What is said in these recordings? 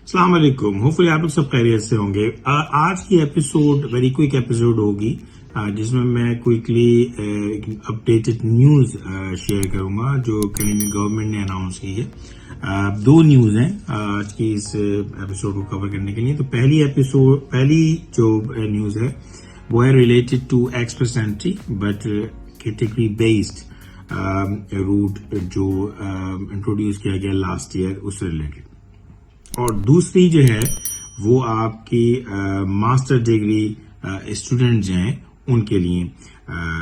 السلام علیکم. ہوپفلی آپ لوگ سب خیریت سے ہوں گے. آج کی ایپیسوڈ ویری کوئک ایپیسوڈ ہوگی جس میں میں کوئکلی اپڈیٹڈ نیوز شیئر کروں گا جو کینیڈین گورنمنٹ نے اناؤنس کی ہے. دو نیوز ہیں آج کی اس ایپیسوڈ کو کور کرنے کے لیے. تو پہلی جو نیوز ہے وہ ہے related to express entry but category based route جو انٹروڈیوس کیا گیا لاسٹ ایئر اس سے ریلیٹڈ. اور دوسری جو ہے وہ آپ کی ماسٹر ڈگری اسٹوڈنٹ جو ہیں ان کے لیے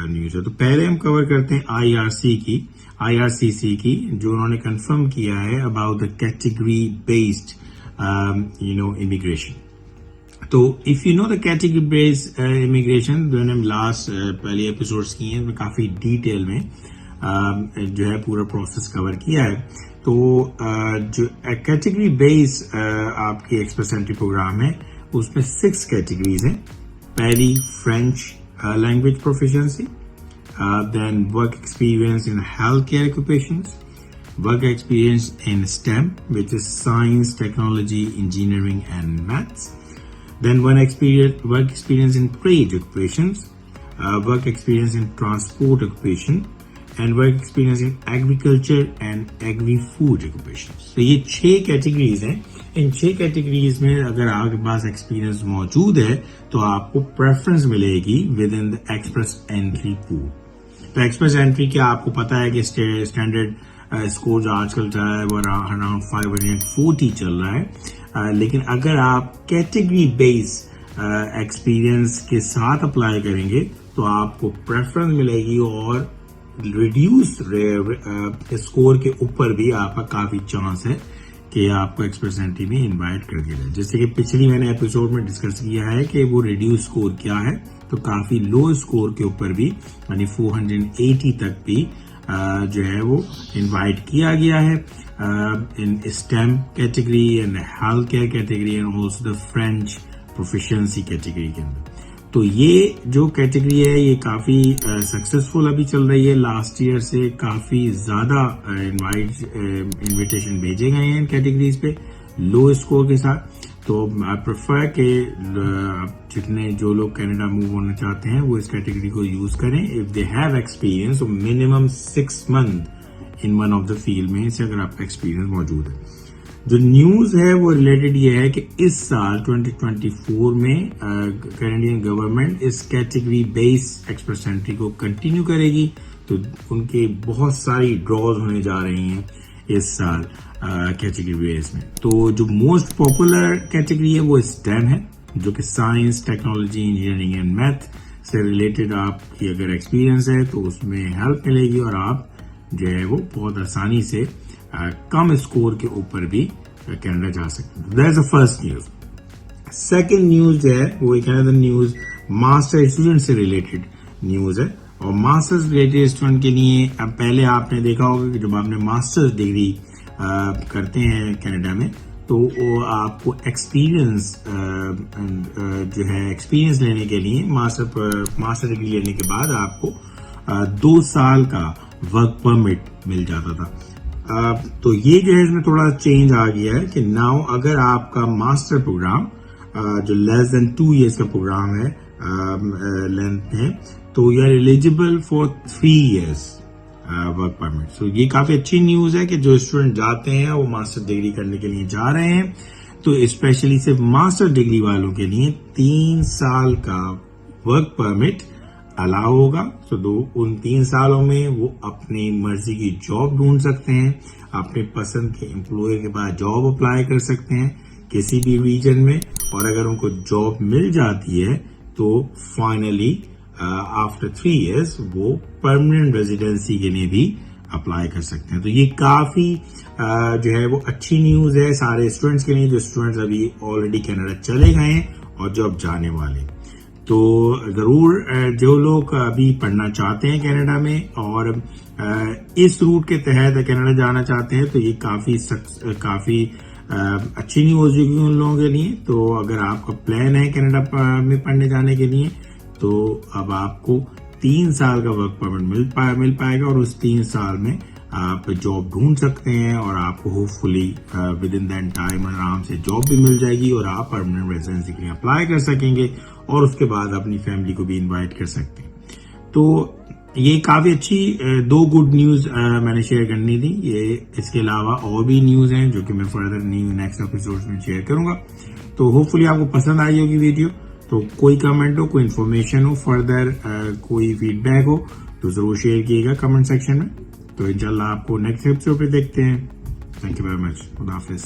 نیوز ہے. تو پہلے ہم کور کرتے ہیں آئی آر سی سی کی جو انہوں نے کنفرم کیا ہے about the category based immigration. تو if you know the category based immigration جو ہم لاسٹ پہلے ایپیسوڈس کی ہیں کافی ڈیٹیل میں جو ہے پورا پروسیس کور کیا ہے. تو جو کیٹیگری بیس آپ کی ایکسپریس انٹری پروگرام ہے اس میں 6 کیٹیگریز ہیں. پہلی French language proficiency, then work experience in health care occupations, work experience in STEM which is science, technology, engineering and maths, then work experience in trade occupations, work experience in transport occupation and work experience in agriculture and agri-food occupations. تو یہ 6 categories ہیں. ان 6 categories میں اگر آپ کے پاس experience موجود ہے تو آپ کو پریفرنس ملے گی within the express entry pool. تو ایکسپریس انٹری کیا آپ کو پتا ہے کہ اسٹینڈرڈ اسکور جو آج کل چل رہا ہے وہ اراؤنڈ 540 چل رہا ہے. لیکن اگر آپ کیٹیگری بیس ایکسپیرینس کے ساتھ اپلائی کریں گے تو آپ کو پریفرنس ملے گی اور ریڈیوس اسکور کے اوپر بھی آپ کا کافی چانس ہے کہ آپ کو ایکسپریس انٹری میں انوائٹ کر دیا جائے. جیسے کہ پچھلی میں نے ایپیسوڈ میں ڈسکس کیا ہے کہ وہ ریڈیوس اسکور کیا ہے. تو کافی لو اسکور کے اوپر بھی یعنی 480 تک بھی جو ہے وہ انوائٹ کیا گیا ہے ان STEM category and health care category and also the French proficiency category کے اندر. تو یہ جو کیٹیگری ہے یہ کافی سکسیسفل ابھی چل رہی ہے. لاسٹ ایئر سے کافی زیادہ انویٹیشن بھیجے گئے ہیں ان کیٹیگریز پہ لو اسکور کے ساتھ. تو آئی پریفر کہ جتنے جو لوگ کینیڈا موو ہونا چاہتے ہیں وہ اس کیٹیگری کو یوز کریں if they have experience. Minimum 6 month in one of the field میں سے اگر آپ کا ایکسپیرینس موجود ہے. جو نیوز ہے وہ ریلیٹڈ یہ ہے کہ اس سال 2024 میں کینیڈین گورنمنٹ اس کیٹیگری بیس ایکسپریس انٹری کو کنٹینیو کرے گی. تو ان کے بہت ساری ڈراز ہونے جا رہی ہیں اس سال کیٹیگری بیس میں. تو جو موسٹ پاپولر کیٹیگری ہے وہ STEM ہے جو کہ science, technology, engineering and math سے ریلیٹڈ آپ کی اگر ایکسپیرینس ہے تو اس میں ہیلپ ملے گی اور آپ جو ہے وہ بہت آسانی سے کم اسکور کے اوپر بھی کینیڈا جا سکتے ہیں. That is the first news. Second news جو ہے وہ ایک اندر نیوز ماسٹر اسٹوڈنٹ سے ریلیٹڈ نیوز ہے. اور ماسٹرز ریلیٹڈ اسٹوڈنٹ کے لیے پہلے آپ نے دیکھا ہوگا کہ جب آپ نے ماسٹرز ڈگری کرتے ہیں کینیڈا میں تو وہ آپ کو ایکسپیرئنس جو ہے ایکسپیرئنس لینے کے لیے ماسٹر ڈگری لینے کے بعد آپ کو 2 سال کا ورک پرمٹ مل جاتا تھا. تو یہ جو ہے اس میں تھوڑا چینج آ گیا ہے کہ ناؤ اگر آپ کا ماسٹر پروگرام جو لیس دین 2 ایئرس کا پروگرام ہے لینتھ ہے تو you are eligible for 3 years work permit. So یہ کافی اچھی نیوز ہے کہ جو اسٹوڈنٹ جاتے ہیں وہ ماسٹر ڈگری کرنے کے لیے جا رہے ہیں تو اسپیشلی صرف ماسٹر ڈگری والوں کے لیے 3 سال کا ورک پرمٹ الاؤ ہوگا. تو ان 3 سالوں میں وہ اپنی مرضی کی جاب ڈھونڈ سکتے ہیں, اپنے پسند کے امپلائر کے پاس جاب اپلائی کر سکتے ہیں کسی بھی ریجن میں. اور اگر ان کو جاب مل جاتی ہے تو فائنلی آفٹر 3 ایئرس وہ پرماننٹ ریزیڈنسی کے لیے بھی اپلائی کر سکتے ہیں. تو یہ کافی جو ہے وہ اچھی نیوز ہے سارے اسٹوڈنٹس کے لیے جو اسٹوڈنٹس ابھی آلریڈی کینیڈا چلے گئے ہیں اور جو اب جانے والے. تو ضرور جو لوگ ابھی پڑھنا چاہتے ہیں کینیڈا میں اور اس روٹ کے تحت کینیڈا جانا چاہتے ہیں تو یہ کافی اچھی نیوز ہوگی ان لوگوں کے لیے. تو اگر آپ کا پلان ہے کینیڈا میں پڑھنے جانے کے لیے تو اب آپ کو 3 سال کا ورک پرمٹ مل پائے گا اور اس 3 سال میں آپ جاب ڈھونڈ سکتے ہیں اور آپ کو hopefully with in then time آرام سے جاب بھی مل جائے گی اور آپ پرماننٹ ریزیڈنسی کے لیے اپلائی کر سکیں گے اور اس کے بعد اپنی فیملی کو بھی انوائٹ کر سکتے ہیں. تو یہ کافی اچھی 2 گڈ نیوز میں نے شیئر کرنی تھی. یہ اس کے علاوہ اور بھی نیوز ہیں جو کہ میں فردر نیکسٹ ایپیسوڈ میں شیئر کروں گا. تو ہوپ فلی آپ کو پسند آئی ہوگی ویڈیو. تو کوئی کمنٹ ہو, کوئی انفارمیشن ہو, فردر کوئی فیڈ بیک ہو تو ضرور شیئر کیے گا کمنٹ سیکشن میں. تو انشاءاللہ آپ کو نیکسٹ ایپیسوڈ پہ دیکھتے ہیں. Thank you very much. خدا حافظ.